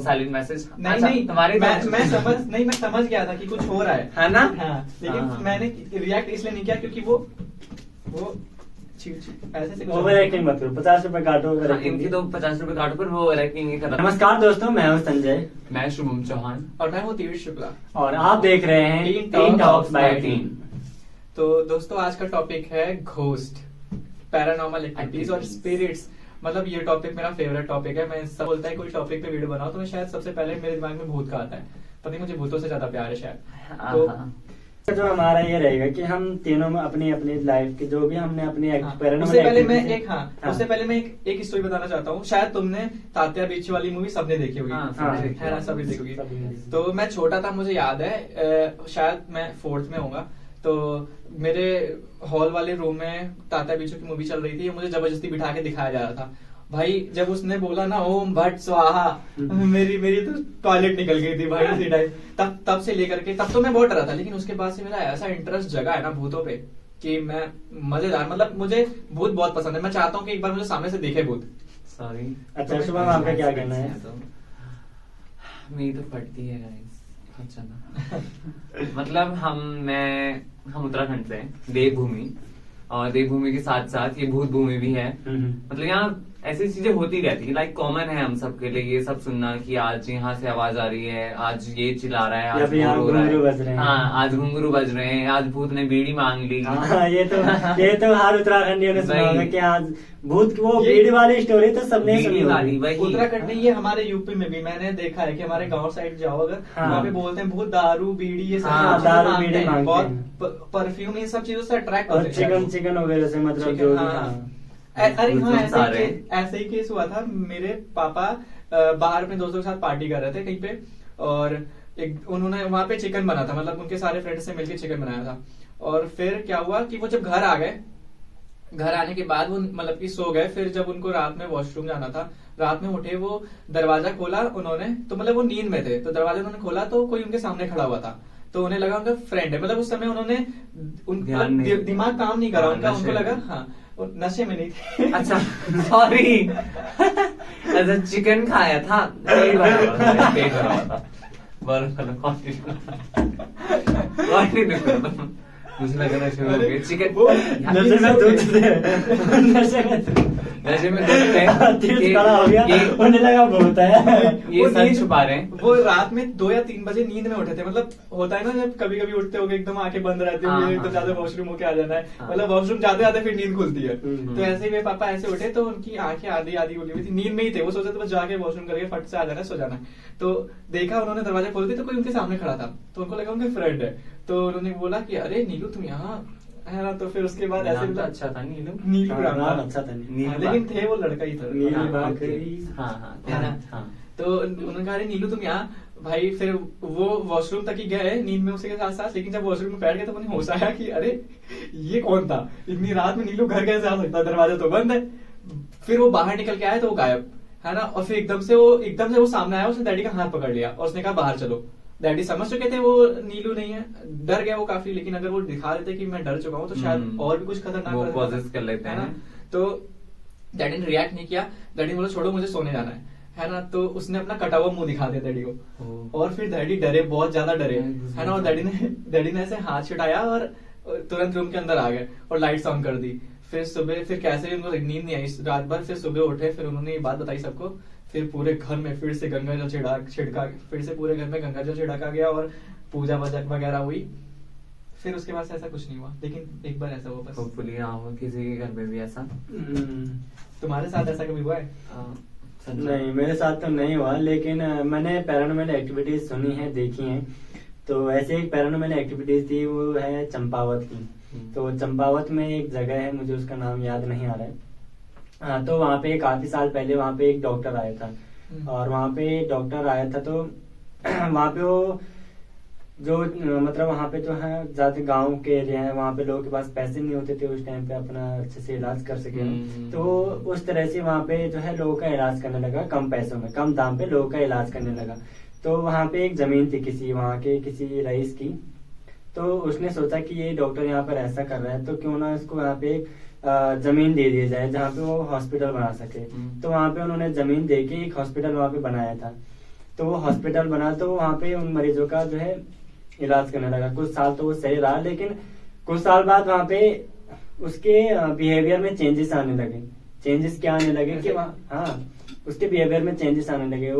Silent message. नहीं नहीं तुम्हारे मैं समझ गया था कि कुछ हो रहा है ना। हाँ, लेकिन मैंने रिएक्ट इसलिए नहीं किया क्योंकि वो ऐसे से ओवर एक्टिंग मत करो, 50 रुपए काटो। इनकी तो 50 रुपए काटो, पर वो ओवर एक्टिंग ही कर रहा। नमस्कार दोस्तों, मैं हूं संजय। मैं शुभम चौहान और मैं हूँ तीर्थ शुक्ला और आप देख रहे हैं टीन टॉक्स बाय टीन। तो दोस्तों आज का टॉपिक है घोस्ट, पैरानॉर्मल एक्टिविटीज और स्पिरिट्स। मतलब ये टॉपिक मेरा फेवरेट टॉपिक है। मैं सब बोलता है कोई टॉपिक पे वीडियो बनाओ तो मैं शायद सबसे पहले मेरे दिमाग में भूत का आता है। पता नहीं मुझे भूतों से ज्यादा प्यार है शायद। तो हमारा ये रहेगा कि हम तीनों में अपनी अपनी लाइफ के जो भी हमने अपनी उससे पहले मैं उससे पहले मैं एक स्टोरी बताना चाहता हूँ। शायद तुमने तात्या बीची वाली मूवी सबने देखी होगी, है ना, सभी देखी होगी। तो मैं छोटा था, मुझे याद है, शायद मैं 4th में होगा। तो मेरे हॉल वाले रूम में तात्या बीचू की मूवी चल रही थी, मुझे जबरदस्ती बिठा के दिखाया जा रहा था। भाई जब उसने बोला ना ओम भट्ट स्वाहा, मेरी तो टॉयलेट निकल गई थी भाई उसी टाइम। तब से लेकर के तब तो मैं बहुत डरा था, लेकिन उसके बाद से मेरा ऐसा इंटरेस्ट जगा है ना भूतों पे कि मैं मजेदार, मतलब मुझे भूत बहुत पसंद है। मैं चाहता हूँ कि एक बार मुझे सामने से देखे भूत। सॉरी। अच्छा शुभम, आपका क्या कहना है? मेरी तो फटती है गाइस। अच्छा ना मतलब हम उत्तराखंड से हैं, देवभूमि, और देवभूमि के साथ साथ ये भूत भूमि भी है। मतलब यहाँ ऐसी चीजें होती रहती है, लाइक कॉमन है हम सबके लिए ये सब सुनना कि आज यहाँ से आवाज आ रही है, आज ये चिल्ला रहा है, आज घुंघरू बज रहे हैं। हाँ, आज घुंघरू बज रहे हैं, आज भूत ने बीड़ी मांग ली। हाँ, ये तो हर उत्तराखंडियों ने सुना होगा कि आज भूत वो बीड़ी वाली स्टोरी तो सबने सुनी वाली। उत्तराखंड में, ये हमारे यूपी में भी मैंने देखा है कि हमारे गांव साइड जाओ अगर, वहाँ पे बोलते हैं भूत दारू बीड़ी ये सब दारू बीड़ी मांगते हैं, परफ्यूम ये सब चीजों से अट्रैक्ट और चिकन वगैरह से, मतलब जो अरे हाँ, ऐसे ही केस हुआ था। मेरे पापा बाहर अपने दोस्तों के साथ पार्टी कर रहे थे कहीं पे, और उन्होंने वहां पे चिकन बना था, मतलब उनके सारे फ्रेंड्स से मिलकर चिकन बनाया था। और फिर क्या हुआ कि वो जब घर आ गए, घर आने के बाद वो मतलब कि सो गए। फिर जब उनको रात में वॉशरूम जाना था, रात में उठे, वो दरवाजा खोला उन्होंने, तो मतलब वो नींद में थे, तो दरवाजा उन्होंने खोला तो कोई उनके सामने खड़ा हुआ था। तो उन्हें लगा उनका फ्रेंड है, मतलब उस समय उन्होंने दिमाग काम नहीं करा उनका, उनको लगा हाँ नशे में नहीं थे। अच्छा सॉरी। अच्छा चिकन खाया था, पेट भरा हुआ था। मुझे लगा नशे में हो गए चिकन। नशे में खड़ा हो गया, उन्हें लगा भूत है, ये सच छुपा रहे हैं। वो रात में 2 या 3 बजे नींद में उठे थे। मतलब होता है ना जब कभी कभी उठते हो एकदम आंखें बंद रहती है, तो ज्यादा वॉशरूम होके आ जाना है, मतलब वॉशरूम जाते जाते फिर नींद खुलती है। तो ऐसे ही मेरे पापा ऐसे उठे तो उनकी आंखें आधी खुली हुई थी, नींद में ही थे। वो सोचे थे बस जाके वॉशरूम करके फट से आ जाना है, सो जाना है। तो देखा उन्होंने दरवाजा खोल दिया तो कोई उनके सामने खड़ा था, तो उनको लगा उनके फ्रेंड है। तो उन्होंने बोला कि अरे नीलू तुम यहाँ है ना। तो फिर उसके बाद ऐसे तो अच्छा था नीलू नाम अच्छा था, लेकिन थे वो लड़का ही था। तो उन्होंने कहा अरे नीलू तुम यहाँ। भाई फिर वो वॉशरूम तक ही गए नींद में उसके साथ साथ, लेकिन जब वॉशरूम में बैठ गए तो उन्हें होश आया कि अरे ये कौन था, इतनी रात में नीलू घर कैसे आ सकता, दरवाजा तो बंद है। फिर वो बाहर निकल के आया तो वो गायब, है ना। और फिर एकदम से वो सामने आया, उसने डैडी का हाथ पकड़ लिया और उसने कहा बाहर चलो। डैडी समझ चुके थे वो नीलू नहीं है, डर गया वो काफी, लेकिन अगर वो दिखा देते कि मैं डर चुका हूँ तो शायद और भी कुछ खतरनाक कर लेते हैं ना। तो डैडी ने रिएक्ट नहीं किया। डैडी ने बोला छोड़ो मुझे सोने जाना है ना। तो उसने अपना कटा हुआ मुंह दिखा दिया डैडी को, और फिर डैडी डरे, बहुत ज्यादा डरे, है ना। और डैडी ने ऐसे हाथ छुटाया और तुरंत रूम के अंदर आ गए और लाइट्स ऑन कर दी। फिर सुबह फिर कैसे भी उनको नींद नहीं आई रात भर। फिर सुबह उठे, फिर उन्होंने ये बात बताई सबको। फिर पूरे घर में फिर से गंगा जल छिड़का, फिर से पूरे घर में गंगा जल छिड़का गया और पूजा वगैरह हुई। फिर उसके बाद से ऐसा कुछ नहीं हुआ, लेकिन एक बार ऐसा हुआ बस। होपफुली हाँ किसी के घर में भी ऐसा। तुम्हारे साथ ऐसा कभी हुआ है? नहीं, मेरे साथ तो नहीं हुआ, लेकिन मैंने पैरानॉर्मल एक्टिविटीज सुनी है, देखी है। तो ऐसे एक पैरानॉर्मल एक्टिविटीज थी, वो है चंपावत की। तो चंपावत में एक जगह है, मुझे उसका नाम याद नहीं आ रहा है। हाँ, तो वहाँ पे काफी साल पहले वहाँ पे एक डॉक्टर आया था, और वहाँ पे डॉक्टर आया था तो वहाँ पे वो जो मतलब वहाँ पे जो है ज्यादा गांव के एरिया है, वहाँ पे लोगों के पास पैसे नहीं होते थे उस टाइम पे अपना अच्छे से इलाज कर सके। तो उस तरह से वहाँ पे जो है लोगों का इलाज करने लगा, कम पैसों में, कम दाम पे लोगों का इलाज करने लगा। तो वहाँ पे एक जमीन थी किसी वहाँ के किसी रईस की। तो उसने सोचा कि ये डॉक्टर यहाँ पर ऐसा कर रहा है तो क्यों ना इसको यहाँ पे जमीन दे दी जाए जहाँ पे वो हॉस्पिटल बना सके। तो वहाँ पे उन्होंने जमीन दे के एक हॉस्पिटल वहाँ पे बनाया था। तो वो हॉस्पिटल बना, तो वहाँ पे उन मरीजों का जो है इलाज करने लगा। कुछ साल तो वो सही रहा, लेकिन कुछ साल बाद वहाँ पे उसके बिहेवियर में चेंजेस आने लगे। चेंजेस क्या आने लगे कि उसके बिहेवियर में चेंजेस आने लगे।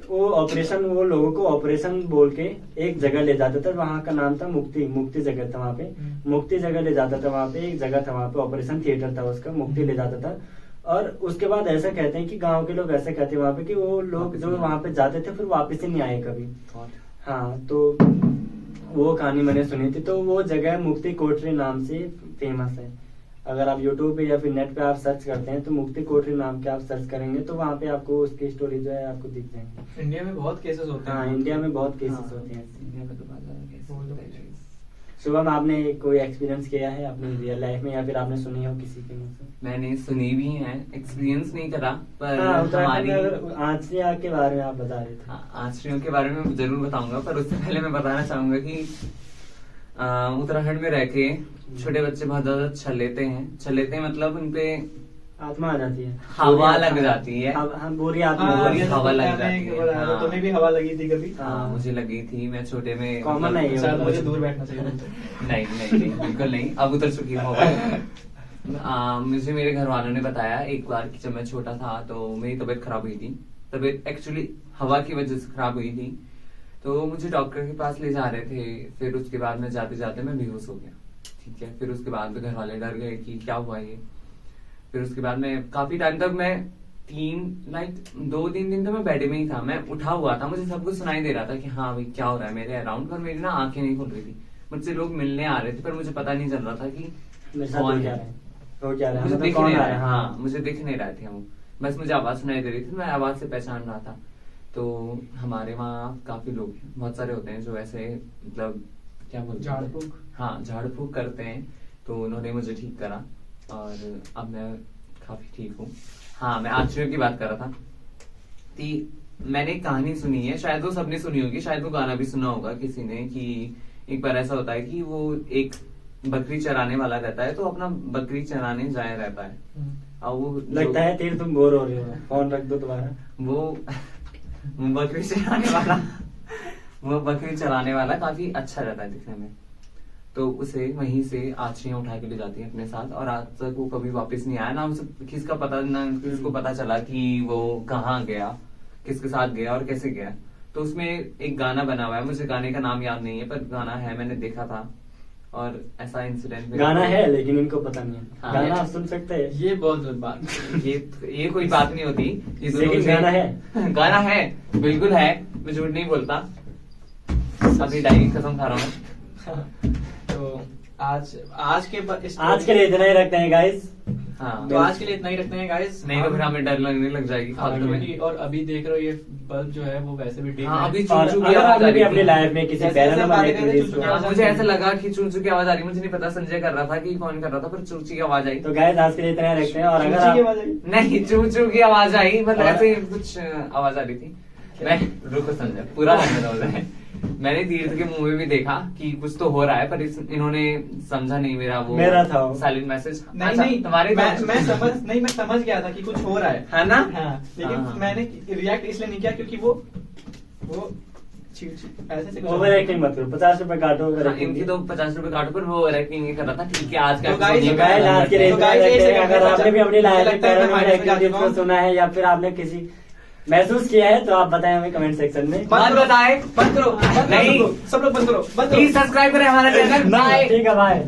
वो ऑपरेशन, वो लोगों को ऑपरेशन बोल के एक जगह ले जाता था, वहाँ का नाम था मुक्ति जगह था। वहाँ पे मुक्ति जगह ले जाता था, वहाँ पे एक जगह था, वहाँ पे ऑपरेशन थिएटर था उसका, मुक्ति ले जाता था। और उसके बाद ऐसा कहते हैं कि गांव के लोग ऐसा कहते हैं वहाँ पे कि वो लोग जो वहाँ पे जाते थे फिर वापस ही नहीं आए कभी। हाँ, तो वो कहानी मैंने सुनी थी। तो वो जगह मुक्ति कोठरी नाम से फेमस है। अगर आप यूट्यूब पे या फिर नेट पे आप सर्च करते हैं तो मुक्ति कोठरी नाम के आप सर्च करेंगे तो वहाँ पे आपको उसकी स्टोरी जो है आपको दिख जाएंगे। इंडिया में बहुत केसेस होते हैं। हाँ, इंडिया में बहुत केसेस होते हैं। इंडिया में तो बहुत ज्यादा केसेस होते हैं। शुभम, आपने कोई एक्सपीरियंस किया है अपनी रियल लाइफ में, या फिर आपने सुनी हो किसी के मुंह से? मैंने सुनी भी है, एक्सपीरियंस नहीं करा, पर हमारी आश्रिया के बारे में आप बता रहे थे। आश्रियों के बारे में जरूर बताऊंगा, पर उससे पहले मैं बताना चाहूंगा कि उत्तराखंड में रह के छोटे बच्चे बहुत ज्यादा छल लेते हैं, मतलब उनपे आत्मा आ जाती है, हवा लग जाती है। बुरी आत्मा, हवा लग जाती है। तुम्हें भी हवा लगी थी कभी? हाँ, मुझे लगी थी। मैं छोटे में कॉमन नहीं है, शायद मुझे दूर बैठना चाहिए। नहीं बिल्कुल नहीं, अब उतर चुकी हूँ हवा। मुझे मेरे घर वालों ने बताया एक बार कि जब मैं छोटा था तो मेरी तबीयत खराब हुई थी। तबीयत एक्चुअली हवा की वजह से खराब हुई थी, तो मुझे डॉक्टर के पास ले जा रहे थे। फिर उसके बाद में जाते जाते मैं बेहोश हो गया। ठीक है, फिर उसके बाद में घर वाले डर गए कि क्या हुआ ये। फिर उसके बाद में काफी टाइम तक मैं 2-3 दिन तो मैं बेड में ही था। मैं उठा हुआ था, मुझे सब कुछ सुनाई दे रहा था कि हाँ भाई क्या हो रहा है मेरे अराउंड, पर मेरी ना आंखें नहीं खुल रही थी। मुझसे लोग मिलने आ रहे थे पर मुझे पता नहीं चल रहा था कि कौन है, मुझे दिख नहीं रहा है। हाँ, मुझे दिख नहीं रहे थे वो, बस मुझे आवाज सुनाई दे रही थी, मैं आवाज से पहचान रहा था। तो हमारे वहाँ काफी लोग बहुत सारे होते हैं जो ऐसे मतलब क्या बोलते हैं, झाड़ फूक। हाँ, झाड़ फूक करते हैं। तो उन्होंने मुझे ठीक करा और अब मैं काफी ठीक हूँ। हाँ, मैं आश्रियों की बात कर रहा था कि मैंने एक कहानी सुनी है, शायद वो सबने सुनी होगी, शायद वो गाना भी सुना होगा किसी ने, कि एक बार ऐसा होता है कि वो एक बकरी चराने वाला रहता है, तो अपना बकरी चराने जाया रहता है। और वो लगता है तीर तुम बोर हो रहे हो, फोन रख दो तुम्हारा। वो बकरी चराने वाला काफी अच्छा रहता है दिखने में। तो उसे वहीं से आश्रियां उठा के ले जाती है अपने साथ, और आज तक वो कभी वापस नहीं आया। ना उसे किसको पता चला कि वो कहाँ गया, किसके साथ गया और कैसे गया। तो उसमें एक गाना बना हुआ है, मुझे गाने का नाम याद नहीं है, पर गाना है, मैंने देखा था। और ऐसा इंसिडेंट गाना है लेकिन इनको पता नहीं है। हाँ, गाना आप सुन सकते हैं, ये बहुत गलत बात। ये कोई बात नहीं होती। लेकिन गाना है, गाना है, बिल्कुल है, मैं झूठ नहीं बोलता। अपनी डायरी की कसम खा रहा हूँ। तो आज के लिए इतना ही रखते हैं गाइस। हाँ, तो आज के लिए इतना ही रखते हैं गाइस, नहीं तो फिर हमें डर लगने लग जाएगी फालतू में। और अभी देख रहे हो ये बल्ब जो है वो वैसे भी ठीक हाँ, है। अभी और चूचू की अगर आवाज आ आपने भी रही अपनी थी। लाइफ में किसी पैरानॉर्मल एक्टिविटीज को, मुझे ऐसा लगा कि चूचू की आवाज आ रही, मुझे नहीं पता संजय कर रहा था कि कौन कर रहा था, पर चूचू की आवाज आई। तो गाइस आज के लिए इतना ही रखते हैं। और अगर चूची की आप आवाज आई? नहीं, चूचू की आवाज आई, मतलब ऐसे ही कुछ आवाज आ रही थी। मैं रुको संजय, पूरा मैंने तीर्थ के मुंह में भी देखा कि कुछ तो हो रहा है, पर इन्होंने समझा नहीं मेरा वो साइलेंट मैसेज। नहीं, तुम्हारे मैं समझ गया था कि कुछ हो रहा है ना। हाँ, लेकिन मैंने रिएक्ट इसलिए नहीं किया क्योंकि वो ऐसे ओवर एक्टिंग मत करो, 50 रुपए काटो। इनकी तो 50 रुपए काटो, पर वो ओवर एक्टिंग नहीं कर रहा था। ठीक है, आज का अगर आपने भी अपनी लाइफ में पैरानॉर्मल एक्टिविटीज को सुना है या फिर आपने किसी महसूस किया है तो आप बताएं हमें कमेंट सेक्शन में। बताएं, बंद करो, नहीं सब लोग बंद करो, प्लीज सब्सक्राइब करें हमारा चैनल। बाय, ठीक है, बाय।